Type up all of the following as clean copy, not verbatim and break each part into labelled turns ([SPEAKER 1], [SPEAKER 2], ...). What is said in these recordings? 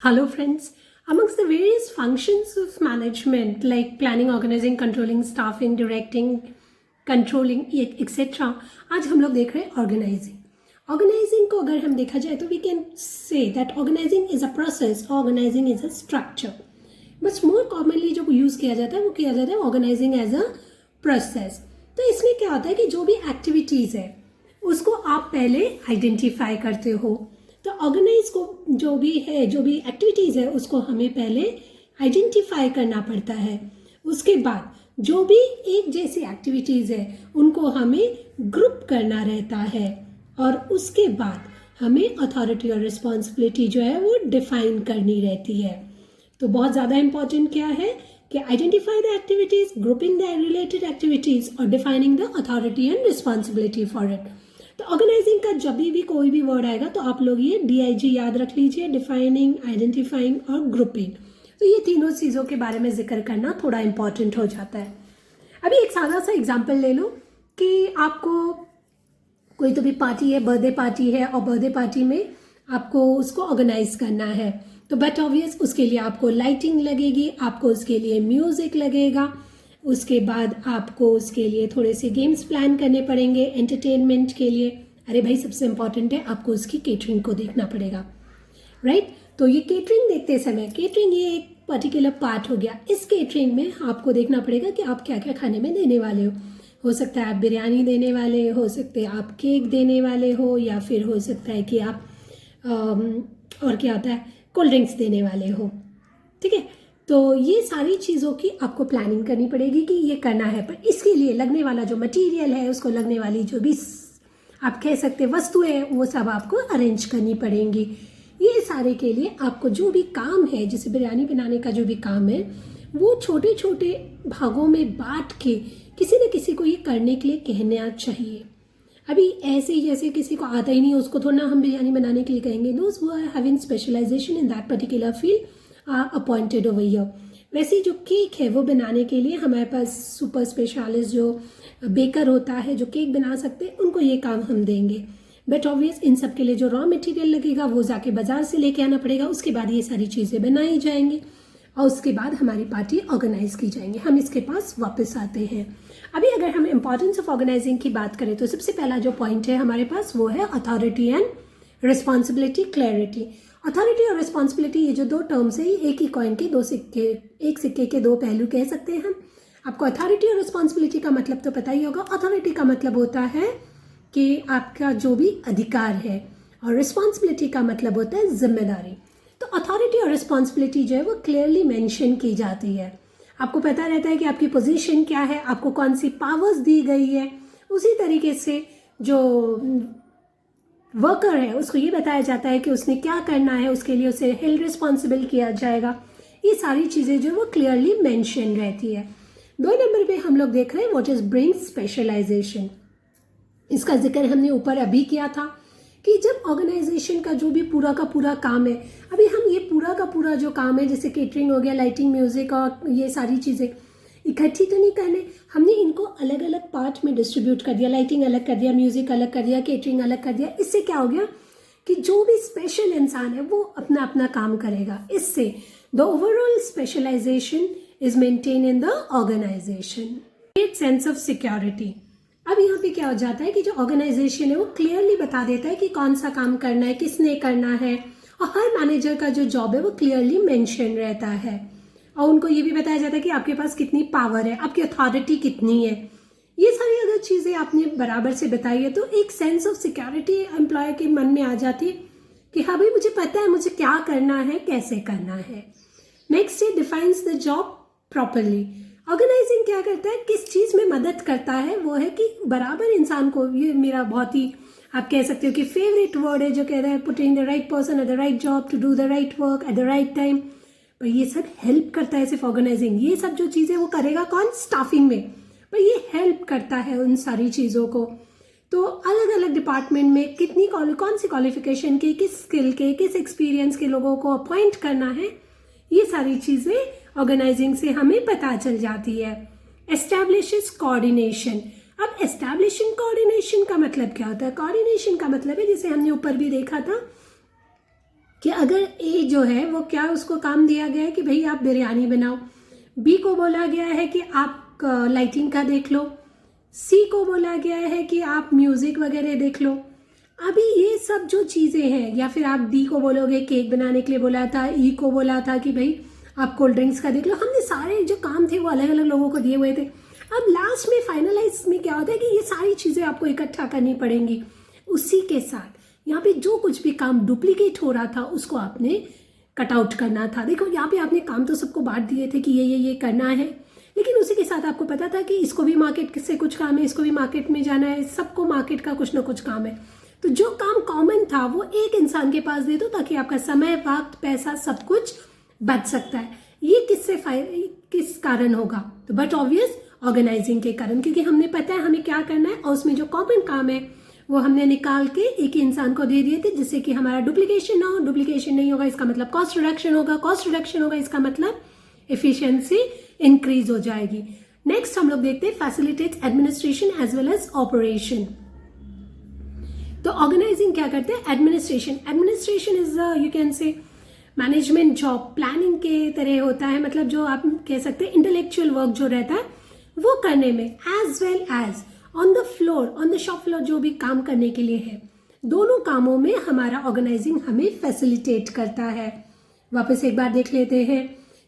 [SPEAKER 1] Hello friends. Amongst the various functions of management like planning, organizing, controlling, staffing, directing, controlling, etc. आज हम लोग देख रहे हैं ऑर्गेनाइजिंग। ऑर्गेनाइजिंग को अगर हम देखा जाए तो we can say that organising is a process, organising is a structure. बस मोर कॉमनली जो यूज़ किया जाता है वो किया जाता है ऑर्गेनाइजिंग एज अ प्रोसेस। तो इसमें क्या होता है कि जो भी एक्टिविटीज़ है उसको आप पहले आइडेंटिफाई करते हो। तो ऑर्गेनाइज को जो भी एक्टिविटीज़ है उसको हमें पहले आइडेंटिफाई करना पड़ता है। उसके बाद जो भी एक जैसी एक्टिविटीज़ है उनको हमें ग्रुप करना रहता है और उसके बाद हमें अथॉरिटी और रिस्पॉन्सिबिलिटी जो है वो डिफाइन करनी रहती है। तो बहुत ज़्यादा इंपॉर्टेंट क्या है कि identify the activities, grouping the related activities और defining the authority and responsibility for it. तो ऑर्गेनाइजिंग का जब भी कोई भी वर्ड आएगा तो आप लोग ये DIG याद रख लीजिए, डिफाइनिंग, आइडेंटिफाइंग और ग्रुपिंग। तो ये तीनों चीज़ों के बारे में जिक्र करना थोड़ा इंपॉर्टेंट हो जाता है। अभी एक सादा सा एग्जांपल ले लो कि आपको कोई तो भी पार्टी है, बर्थडे पार्टी है और बर्थडे पार्टी में आपको उसको ऑर्गेनाइज करना है। तो बट ऑब्वियस उसके लिए आपको लाइटिंग लगेगी, आपको उसके लिए म्यूज़िक लगेगा, उसके बाद आपको उसके लिए थोड़े से गेम्स प्लान करने पड़ेंगे एंटरटेनमेंट के लिए। अरे भाई सबसे इम्पॉर्टेंट है आपको उसकी केटरिंग को देखना पड़ेगा, राइट। तो ये केटरिंग देखते समय, केटरिंग ये एक पर्टिकुलर पार्ट हो गया। इस केटरिंग में आपको देखना पड़ेगा कि आप क्या क्या खाने में देने वाले हो सकता है आप बिरयानी देने वाले हो सकते हैं आप केक देने वाले हो, या फिर हो सकता है कि आप और क्या होता है कोल्ड ड्रिंक्स देने वाले हो, ठीक है। तो ये सारी चीज़ों की आपको प्लानिंग करनी पड़ेगी कि ये करना है। पर इसके लिए लगने वाला जो मटेरियल है, उसको लगने वाली जो भी आप कह सकते वस्तुएं, वो सब आपको अरेंज करनी पड़ेंगी। ये सारे के लिए आपको जो भी काम है, जैसे बिरयानी बनाने का जो भी काम है, वो छोटे छोटे भागों में बांट के किसी न किसी को ये करने के लिए कहना चाहिए। अभी ऐसे ही जैसे किसी को आता ही नहीं उसको थोड़ा ना हम बिरयानी बनाने के लिए कहेंगे। Those who are having specialisation in that particular field appointed over here. वैसे जो केक है वो बनाने के लिए हमारे पास सुपर स्पेशलिस्ट जो बेकर होता है, जो केक बना सकते हैं, उनको ये काम हम देंगे। बट ऑब्वियस इन सब के लिए जो रॉ मटेरियल लगेगा वो जाके बाजार से लेके आना पड़ेगा। उसके बाद ये सारी चीज़ें बनाई जाएंगी और उसके बाद हमारी पार्टी ऑर्गेनाइज की जाएंगी। हम इसके पास वापस आते हैं। अभी अगर हम इम्पॉर्टेंस ऑफ ऑर्गेनाइजिंग की बात करें तो सबसे पहला जो पॉइंट है हमारे पास वो है authority and responsibility, clarity. Authority और रिस्पॉन्सिबिलिटी ये जो दो टर्म्स है ये एक ही कॉइन के दो सिक्के, एक सिक्के के दो पहलू कह सकते हैं हम। आपको अथॉरिटी और रिस्पॉन्सिबिलिटी का मतलब तो पता ही होगा। अथॉरिटी का मतलब होता है कि आपका जो भी अधिकार है और रिस्पॉन्सिबिलिटी का मतलब होता है जिम्मेदारी। तो अथॉरिटी और रिस्पॉन्सिबिलिटी जो है वो क्लियरली मेंशन की जाती है। आपको पता रहता है कि आपकी पोजीशन क्या है, आपको कौन सी पावर्स दी गई है। उसी तरीके से जो वर्कर है उसको ये बताया जाता है कि उसने क्या करना है, उसके लिए उसे हेल्ड रिस्पॉन्सिबल किया जाएगा। ये सारी चीज़ें जो वो क्लियरली मेंशन रहती है। 2 नंबर पे हम लोग देख रहे हैं व्हाट इज ब्रिंग स्पेशलाइजेशन। इसका जिक्र हमने ऊपर अभी किया था कि जब ऑर्गेनाइजेशन का जो भी पूरा का पूरा काम है, अभी हम ये पूरा का पूरा जो काम है जैसे केटरिंग हो गया, लाइटिंग, म्यूजिक और ये सारी चीज़ें इकट्ठी तो नहीं करने, हमने इनको अलग अलग पार्ट में डिस्ट्रीब्यूट कर दिया। लाइटिंग अलग कर दिया, म्यूजिक अलग कर दिया, केटरिंग अलग कर दिया। इससे क्या हो गया कि जो भी स्पेशल इंसान है वो अपना अपना काम करेगा। इससे the overall specialisation is maintain in the organisation. Create sense of security. अब यहाँ पे क्या हो जाता है कि जो ऑर्गेनाइजेशन है वो क्लियरली बता देता है कि कौन सा काम करना है, किसने करना है, और हर मैनेजर का जो जॉब है वो क्लियरली मेंशन रहता है। और उनको ये भी बताया जाता है कि आपके पास कितनी पावर है, आपकी अथॉरिटी कितनी है। ये सारी अगर चीज़ें आपने बराबर से बताई है तो एक सेंस ऑफ सिक्योरिटी एम्प्लॉय के मन में आ जाती है कि हाँ भाई मुझे पता है मुझे क्या करना है, कैसे करना है। नेक्स्ट है defines the job properly. Organising क्या करता है, किस चीज़ में मदद करता है, वो है कि बराबर इंसान को, ये मेरा बहुत ही आप कह सकते हो कि फेवरेट वर्ड है जो कह रहा है putting the right person at the right job to do the right work at the right time. पर ये सब हेल्प करता है सिर्फ ऑर्गेनाइजिंग। ये सब जो चीज़ें वो करेगा कौन, स्टाफिंग में, पर ये हेल्प करता है उन सारी चीज़ों को। तो अलग अलग डिपार्टमेंट में कितनी कौन सी क्वालिफिकेशन की, किस स्किल के, किस एक्सपीरियंस के लोगों को अपॉइंट करना है, ये सारी चीज़ें ऑर्गेनाइजिंग से हमें पता चल जाती है। Establishes coordination. अब एस्टैब्लिशिंग कोऑर्डिनेशन का मतलब क्या होता है? कोऑर्डिनेशन का मतलब है जैसे हमने ऊपर भी देखा था कि अगर ए जो है वो क्या उसको काम दिया गया है कि भाई आप बिरयानी बनाओ, बी को बोला गया है कि आप लाइटिंग का देख लो, सी को बोला गया है कि आप म्यूजिक वगैरह देख लो। अभी ये सब जो चीज़ें हैं, या फिर आप डी को बोलोगे केक बनाने के लिए बोला था, ई को बोला था कि भाई आप कोल्ड ड्रिंक्स का देख लो। हमने सारे जो काम थे वो अलग अलग लोगों को दिए हुए थे। अब लास्ट में फाइनलाइज में क्या होता है कि ये सारी चीज़ें आपको इकट्ठा करनी पड़ेंगी। उसी के साथ यहाँ पे जो कुछ भी काम डुप्लीकेट हो रहा था उसको आपने कट आउट करना था। देखो यहाँ पे आपने काम तो सबको बांट दिए थे कि ये करना है, लेकिन उसी के साथ आपको पता था कि इसको भी मार्केट से कुछ काम है, इसको भी मार्केट में जाना है, सबको मार्केट का कुछ ना कुछ काम है। तो जो काम कॉमन था वो एक इंसान के पास दे दो ताकि आपका समय, वक्त, पैसा सब कुछ बच सकता है। ये किस कारण होगा? तो बट ऑब्वियस ऑर्गेनाइजिंग के कारण, क्योंकि हमने पता है हमें क्या करना है और उसमें जो कॉमन काम है वो हमने निकाल के एक ही इंसान को दे दिए थे, जिससे कि हमारा डुप्लीकेशन ना हो। डुप्लीकेशन नहीं होगा इसका मतलब कॉस्ट रिडक्शन होगा, कॉस्ट रिडक्शन होगा इसका मतलब एफिशिएंसी इंक्रीज हो जाएगी। नेक्स्ट हम लोग देखते हैं facilitates administration as well as operation. तो ऑर्गेनाइजिंग क्या करते हैं? Administration is you can say management job, planning के तरह होता है, मतलब जो आप कह सकते हैं इंटेलेक्चुअल वर्क जो रहता है वो करने में, as well as on the floor, on the shop floor जो भी काम करने के लिए है, दोनों कामों में हमारा ऑर्गेनाइजिंग हमें फैसिलिटेट करता है। वापस एक बार देख लेते हैं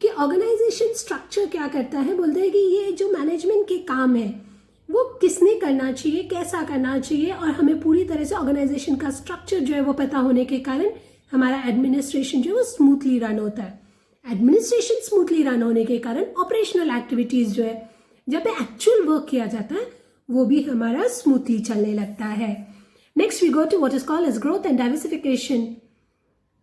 [SPEAKER 1] कि ऑर्गेनाइजेशन स्ट्रक्चर क्या करता है। बोलते हैं कि ये जो मैनेजमेंट के काम है वो किसने करना चाहिए, कैसा करना चाहिए, और हमें पूरी तरह से ऑर्गेनाइजेशन का स्ट्रक्चर जो है वो पता होने के कारण हमारा एडमिनिस्ट्रेशन जो है वो स्मूथली रन होता है। एडमिनिस्ट्रेशन स्मूथली रन होने के कारण ऑपरेशनल एक्टिविटीज जो है, जब पे एक्चुअल वर्क किया जाता है, वो भी हमारा स्मूथली चलने लगता है। Next we go to what is called as growth and diversification.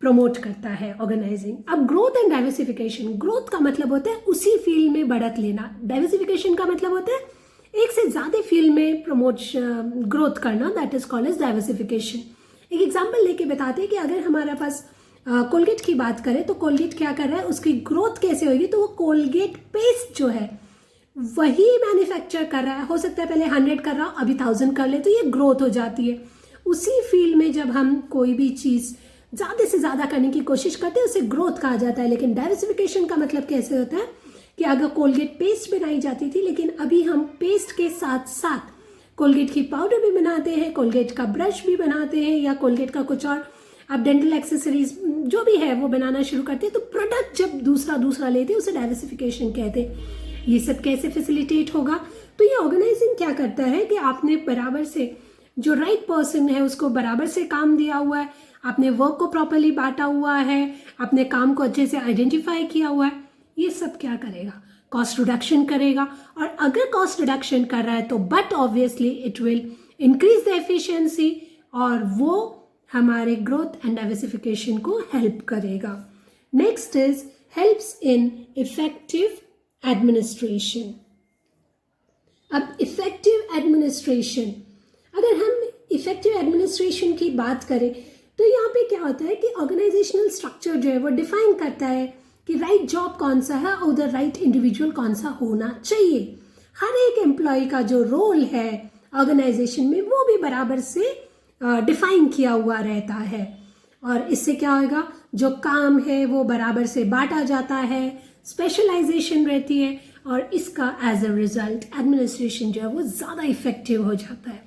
[SPEAKER 1] Promote करता है ऑर्गेनाइजिंग। अब ग्रोथ एंड डाइवर्सिफिकेशन, ग्रोथ का मतलब होता है उसी फील्ड में बढ़त लेना, डाइवर्सिफिकेशन का मतलब होता है एक से ज्यादा फील्ड में ग्रोथ करना, that is called as diversification. एक एग्जांपल लेके बताते हैं कि अगर हमारे पास कोलगेट की बात करें तो कोलगेट क्या कर रहा है, उसकी ग्रोथ कैसे होगी, तो वो कोलगेट पेस्ट जो है वही मैन्युफैक्चर कर रहा है। हो सकता है पहले 100 कर रहा हो, अभी 1000 कर ले, तो ये ग्रोथ हो जाती है। उसी फील्ड में जब हम कोई भी चीज़ ज़्यादा से ज़्यादा करने की कोशिश करते हैं उसे ग्रोथ कहा जाता है। लेकिन डाइवर्सिफिकेशन का मतलब कैसे होता है कि अगर कोलगेट पेस्ट बनाई जाती थी, लेकिन अभी हम पेस्ट के साथ साथ कोलगेट की पाउडर भी बनाते हैं, कोलगेट का ब्रश भी बनाते हैं, या कोलगेट का कुछ और आप डेंटल एक्सेसरीज जो भी है वो बनाना शुरू करते हैं, तो प्रोडक्ट जब दूसरा लेते हैं उसे डाइवर्सिफिकेशन कहते हैं। ये सब कैसे फैसिलिटेट होगा? तो ये ऑर्गेनाइजिंग क्या करता है कि आपने बराबर से जो राइट पर्सन है उसको बराबर से काम दिया हुआ है, आपने वर्क को प्रॉपरली बांटा हुआ है, आपने काम को अच्छे से आइडेंटिफाई किया हुआ है। ये सब क्या करेगा? कॉस्ट रिडक्शन करेगा। और अगर कॉस्ट रिडक्शन कर रहा है तो but obviously it will increase the efficiency, और वो हमारे ग्रोथ एंड डाइवर्सिफिकेशन को हेल्प करेगा। Next is helps in effective administration. अब इफेक्टिव एडमिनिस्ट्रेशन, अगर हम इफेक्टिव एडमिनिस्ट्रेशन की बात करें तो यहाँ पे क्या होता है कि ऑर्गेनाइजेशनल स्ट्रक्चर जो है वो डिफाइन करता है कि राइट जॉब कौन सा है और द राइट इंडिविजुअल कौन सा होना चाहिए। हर एक एम्प्लॉय का जो रोल है ऑर्गेनाइजेशन में वो भी बराबर से डिफाइन किया हुआ रहता है, और इससे क्या होगा, जो काम है वो बराबर से बांटा जाता है, स्पेशलाइजेशन रहती है, और इसका एज अ रिजल्ट एडमिनिस्ट्रेशन जो है वो ज़्यादा इफेक्टिव हो जाता है।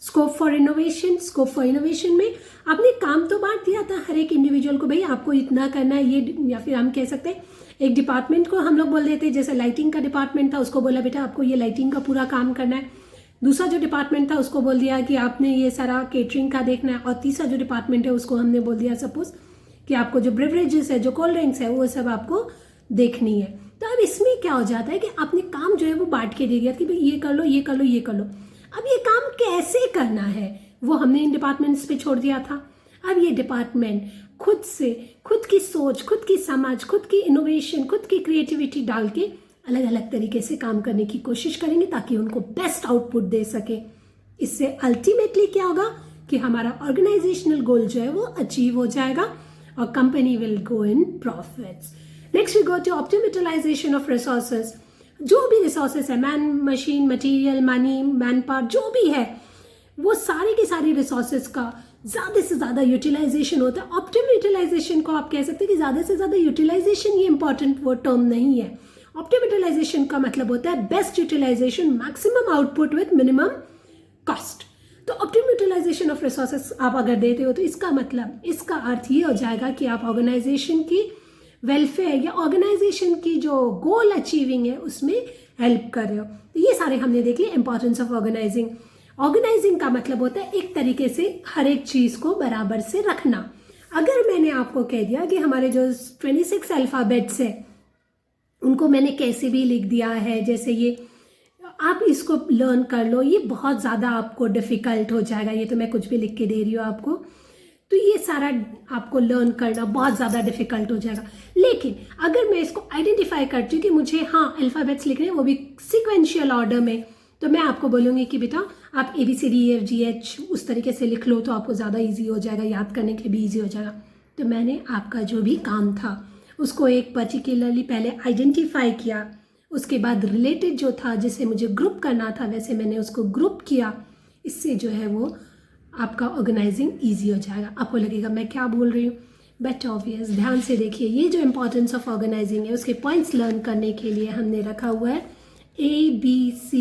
[SPEAKER 1] स्कोप फॉर इनोवेशन में आपने काम तो बांट दिया था हर एक इंडिविजुअल को, भाई आपको इतना करना है ये, या फिर हम कह सकते हैं एक डिपार्टमेंट को हम लोग बोल देते हैं, जैसे लाइटिंग का डिपार्टमेंट था उसको बोला बेटा आपको ये लाइटिंग का पूरा काम करना है। दूसरा जो डिपार्टमेंट था उसको बोल दिया कि आपने ये सारा केटरिंग का देखना है, और तीसरा जो डिपार्टमेंट है उसको हमने बोल दिया सपोज कि आपको जो ब्रेवरेजेस है, जो कोल्ड ड्रिंक्स है, वो सब आपको देखनी है। तो अब इसमें क्या हो जाता है कि आपने काम जो है वो बांट के दे दिया कि भाई ये कर लो, ये कर लो, ये कर लो। अब ये काम कैसे करना है वो हमने इन डिपार्टमेंट्स पे छोड़ दिया था। अब ये डिपार्टमेंट खुद से, खुद की सोच, खुद की समझ, खुद की इनोवेशन, खुद की क्रिएटिविटी डाल के अलग अलग तरीके से काम करने की कोशिश करेंगे ताकि उनको बेस्ट आउटपुट दे सके। इससे अल्टीमेटली क्या होगा कि हमारा ऑर्गेनाइजेशनल गोल जो है वो अचीव हो जाएगा और company will go in profits. Next we go to optimum utilisation of resources. जो भी रिसोर्सेज है, man, machine, material, money, man power, जो भी है, वो सारे के सारे रिसोर्सेज का ज़्यादा से ज़्यादा यूटिलाइजेशन होता है। ऑप्टिमम यूटिलाइजेशन को आप कह सकते हैं कि ज़्यादा से ज़्यादा यूटिलाइजेशन, ये इंपॉर्टेंट वो टर्म नहीं है। ऑप्टिमम यूटिलाइजेशन का मतलब होता है best utilisation, maximum output with minimum cost. तो ऑप्टिमम यूटिलाइजेशन ऑफ रिसोर्सेस आप अगर देते हो तो इसका मतलब, इसका अर्थ ये हो जाएगा कि आप ऑर्गेनाइजेशन की वेलफेयर या ऑर्गेनाइजेशन की जो गोल अचीविंग है उसमें हेल्प कर रहे हो। तो ये सारे हमने देख लिए इंपॉर्टेंस ऑफ ऑर्गेनाइजिंग। ऑर्गेनाइजिंग का मतलब होता है एक तरीके से हर एक चीज़ को बराबर से रखना। अगर मैंने आपको कह दिया कि हमारे जो 26 अल्फ़ाबेट्स है उनको मैंने कैसे भी लिख दिया है, जैसे ये आप इसको लर्न कर लो, ये बहुत ज़्यादा आपको डिफ़िकल्ट हो जाएगा। ये तो मैं कुछ भी लिख के दे रही हूँ आपको, तो ये सारा आपको लर्न करना बहुत ज़्यादा डिफ़िकल्ट हो जाएगा। लेकिन अगर मैं इसको आइडेंटिफाई करती हूँ कि मुझे अल्फ़ाबेट्स लिखने हैं, वो भी सीक्वेंशियल ऑर्डर में, तो मैं आपको बोलूँगी कि बेटा आप ABCDEFGH उस तरीके से लिख लो, तो आपको ज़्यादा ईजी हो जाएगा, याद करने के लिए भी ईजी हो जाएगा। तो मैंने आपका जो भी काम था उसको एक पर्टिकुलरली पहले आइडेंटिफाई किया, उसके बाद रिलेटेड जो था जिसे मुझे ग्रुप करना था वैसे मैंने उसको ग्रुप किया। इससे जो है वो आपका ऑर्गेनाइजिंग ईजी हो जाएगा। आपको लगेगा मैं क्या बोल रही हूँ, बट ऑब्वियस ध्यान से देखिए, ये जो इंपॉर्टेंस ऑफ ऑर्गेनाइजिंग है उसके पॉइंट्स लर्न करने के लिए हमने रखा हुआ है ABCDEFGH।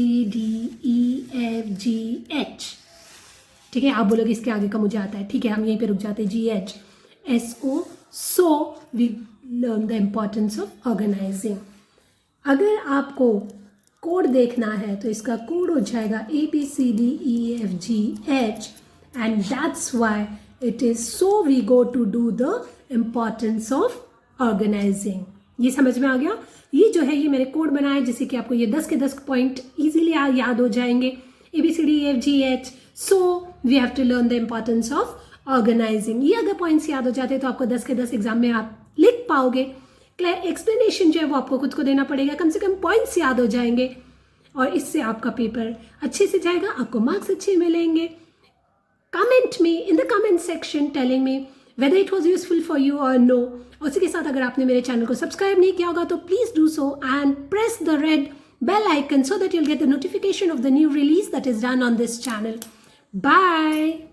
[SPEAKER 1] ठीक है, आप बोलोगे इसके आगे का मुझे आता है, ठीक है हम यहीं पे रुक जाते हैं, GHSO। So we learn the importance of organising. अगर आपको कोड देखना है तो इसका कोड हो जाएगा ABCDEFGH, and that's why it is so we go to do the importance of organising. ये समझ में आ गया? ये जो है ये मैंने कोड बनाया है जिससे कि आपको ये 10 के 10 पॉइंट ईजिली याद हो जाएंगे। ABCDEFGH, so we have to learn the importance of organising. ये अगर पॉइंट्स याद हो जाते तो आपको 10 के 10 एग्जाम में आप लिख पाओगे। एक्सप्लेनेशन जो है वो आपको खुद को देना पड़ेगा, कम से कम पॉइंट्स याद हो जाएंगे और इससे आपका पेपर अच्छे से जाएगा, आपको मार्क्स अच्छे मिलेंगे। Comment me in the comment section telling me whether it was useful for you or no। उसी के साथ अगर आपने मेरे चैनल को सब्सक्राइब नहीं किया होगा तो please do so and press the red bell icon so that you'll get the notification of the new release that is done on this channel. Bye.